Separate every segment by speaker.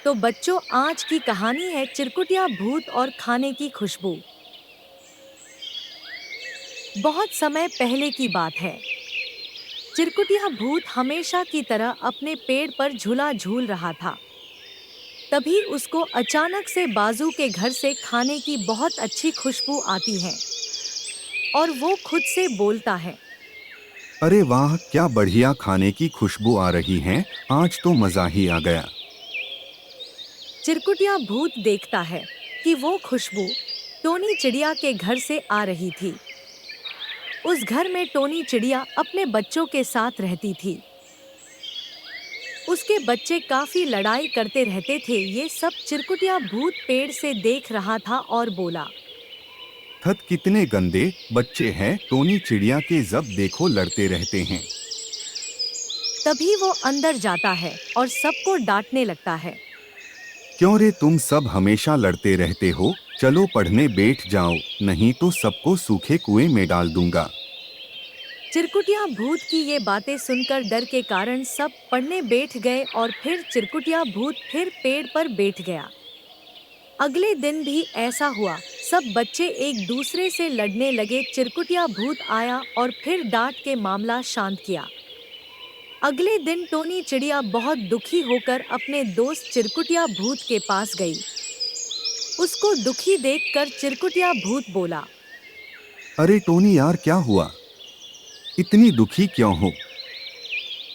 Speaker 1: तो बच्चों, आज की कहानी है चिरकुटिया भूत और खाने की खुशबू। बहुत समय पहले की बात है। चिरकुटिया भूत हमेशा की तरह अपने पेड़ पर झूला झूल रहा था। तभी उसको अचानक से बाजू के घर से खाने की बहुत अच्छी खुशबू आती है और वो खुद से बोलता है।
Speaker 2: अरे वाह, क्या बढ़िया खाने की खुशबू आ रही है। आज तो मज़ा ही आ गया।
Speaker 1: चिरकुटिया भूत देखता है कि वो खुशबू टोनी चिड़िया के घर से आ रही थी। उस घर में टोनी चिड़िया अपने बच्चों के साथ रहती थी। उसके बच्चे काफी लड़ाई करते रहते थे। ये सब चिरकुटिया भूत पेड़ से देख रहा था और बोला।
Speaker 2: थत कितने गंदे बच्चे हैं, टोनी चिड़िया के जब देखो लड़ते रहते हैं।
Speaker 1: तभी वो अंदर जाता है और सबको डांटने लगता है।
Speaker 2: क्यों रे, तुम सब हमेशा लड़ते रहते हो। चलो पढ़ने बैठ जाओ, नहीं तो सबको सूखे कुएं में डाल दूंगा।
Speaker 1: चिरकुटिया भूत की ये बातें सुनकर डर के कारण सब पढ़ने बैठ गए और फिर चिरकुटिया भूत फिर पेड़ पर बैठ गया। अगले दिन भी ऐसा हुआ। सब बच्चे एक दूसरे से लड़ने लगे। चिरकुटिया भूत आया और फिर डांट के मामला शांत किया। अगले दिन टोनी चिड़िया बहुत दुखी होकर अपने दोस्त चिरकुटिया भूत के पास गई। उसको दुखी देखकर चिरकुटिया भूत बोला।
Speaker 2: अरे टोनी यार, क्या हुआ? इतनी दुखी क्यों हो?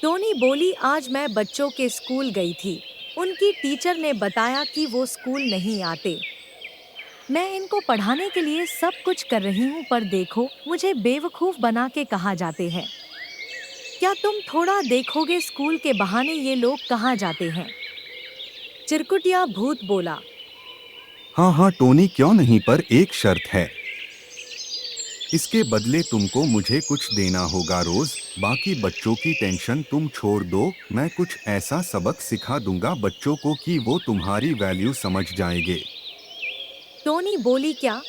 Speaker 1: टोनी बोली, आज मैं बच्चों के स्कूल गई थी। उनकी टीचर ने बताया कि वो स्कूल नहीं आते। मैं इनको पढ़ाने के लिए सब कुछ कर रही हूँ, पर देखो मुझे बेवकूफ बना के कहा जाते हैं। क्या तुम थोड़ा देखोगे स्कूल के बहाने ये लोग कहाँ जाते हैं? चिरकुटिया भूत बोला।
Speaker 2: हाँ हाँ टोनी, क्यों नहीं, पर एक शर्त है। इसके बदले तुमको मुझे कुछ देना होगा रोज। बाकी बच्चों की टेंशन तुम छोड़ दो। मैं कुछ ऐसा सबक सिखा दूंगा बच्चों को कि वो तुम्हारी वैल्यू समझ जाएंगे।
Speaker 1: टोनी बोली, क्या?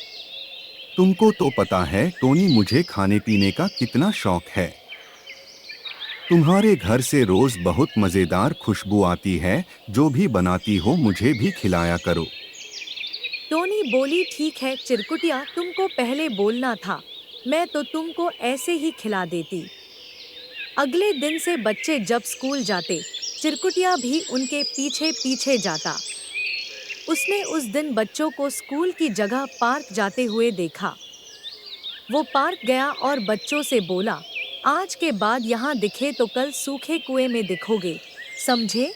Speaker 2: तुमको तो पता है टोनी, मुझे खाने पीने का कितना शौक है। तुम्हारे घर से रोज बहुत मजेदार खुशबू आती है। जो भी बनाती हो मुझे भी खिलाया करो।
Speaker 1: टोनी बोली, ठीक है चिरकुटिया, तुमको पहले बोलना था। मैं तो तुमको ऐसे ही खिला देती। अगले दिन से बच्चे जब स्कूल जाते, चिरकुटिया भी उनके पीछे पीछे जाता। उसने उस दिन बच्चों को स्कूल की जगह पार्क जाते हुए देखा। वो पार्क गया और बच्चों से बोला, आज के बाद यहाँ दिखे तो कल सूखे कुएं में दिखोगे, समझे?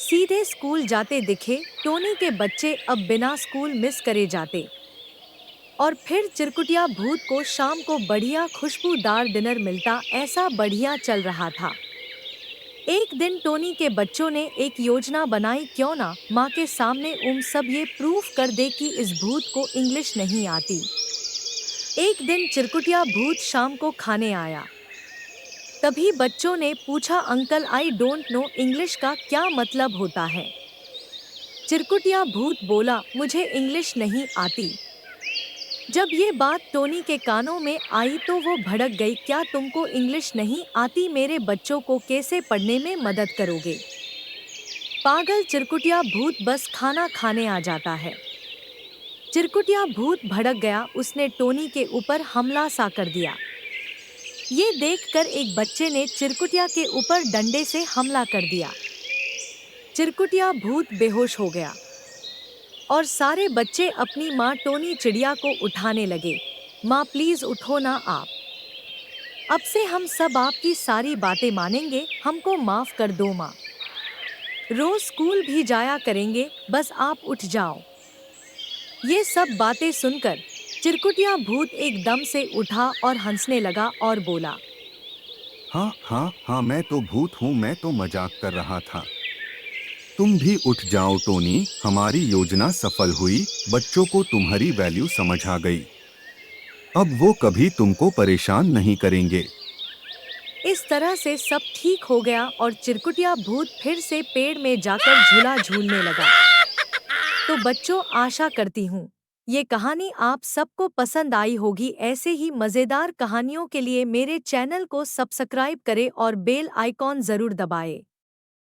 Speaker 1: सीधे स्कूल जाते दिखे। टोनी के बच्चे अब बिना स्कूल मिस करे जाते। और फिर चिरकुटिया भूत को शाम को बढ़िया खुशबूदार डिनर मिलता। ऐसा बढ़िया चल रहा था। एक दिन टोनी के बच्चों ने एक योजना बनाई, क्यों ना माँ के सामने सब ये प्रूफ कर दे कि इस भूत को इंग्लिश नहीं आती। एक दिन चिरकुटिया भूत शाम को खाने आया। तभी बच्चों ने पूछा, uncle I don't know English का क्या मतलब होता है? चिरकुटिया भूत बोला, मुझे इंग्लिश नहीं आती। जब ये बात टोनी के कानों में आई तो वो भड़क गई। क्या तुमको इंग्लिश नहीं आती? मेरे बच्चों को कैसे पढ़ने में मदद करोगे? पागल चिरकुटिया भूत बस खाना खाने आ जाता है। चिरकुटिया भूत भड़क गया। उसने टोनी के ऊपर हमला सा कर दिया। ये देखकर एक बच्चे ने चिरकुटिया के ऊपर डंडे से हमला कर दिया। चिरकुटिया भूत बेहोश हो गया और सारे बच्चे अपनी माँ टोनी चिड़िया को उठाने लगे। माँ प्लीज उठो ना आप। अब से हम सब आपकी सारी बातें मानेंगे, हमको माफ कर दो माँ। रोज स्कूल भी जाया करेंगे, बस आप उठ जाओ। ये सब बातें सुनकर चिरकुटिया भूत एकदम से उठा और हंसने लगा और बोला।
Speaker 2: हाँ हाँ हाँ, मैं तो भूत हूँ, मैं तो मजाक कर रहा था। तुम भी उठ जाओ टोनी, हमारी योजना सफल हुई। बच्चों को तुम्हारी वैल्यू समझ आ गई। अब वो कभी तुमको परेशान नहीं करेंगे।
Speaker 1: इस तरह से सब ठीक हो गया और चिरकुटिया भूत फिर से पेड़ में जाकर झूला झूलने लगा। तो बच्चों, आशा करती हूँ ये कहानी आप सबको पसंद आई होगी। ऐसे ही मज़ेदार कहानियों के लिए मेरे चैनल को सब्सक्राइब करें और बेल आइकॉन जरूर दबाएं।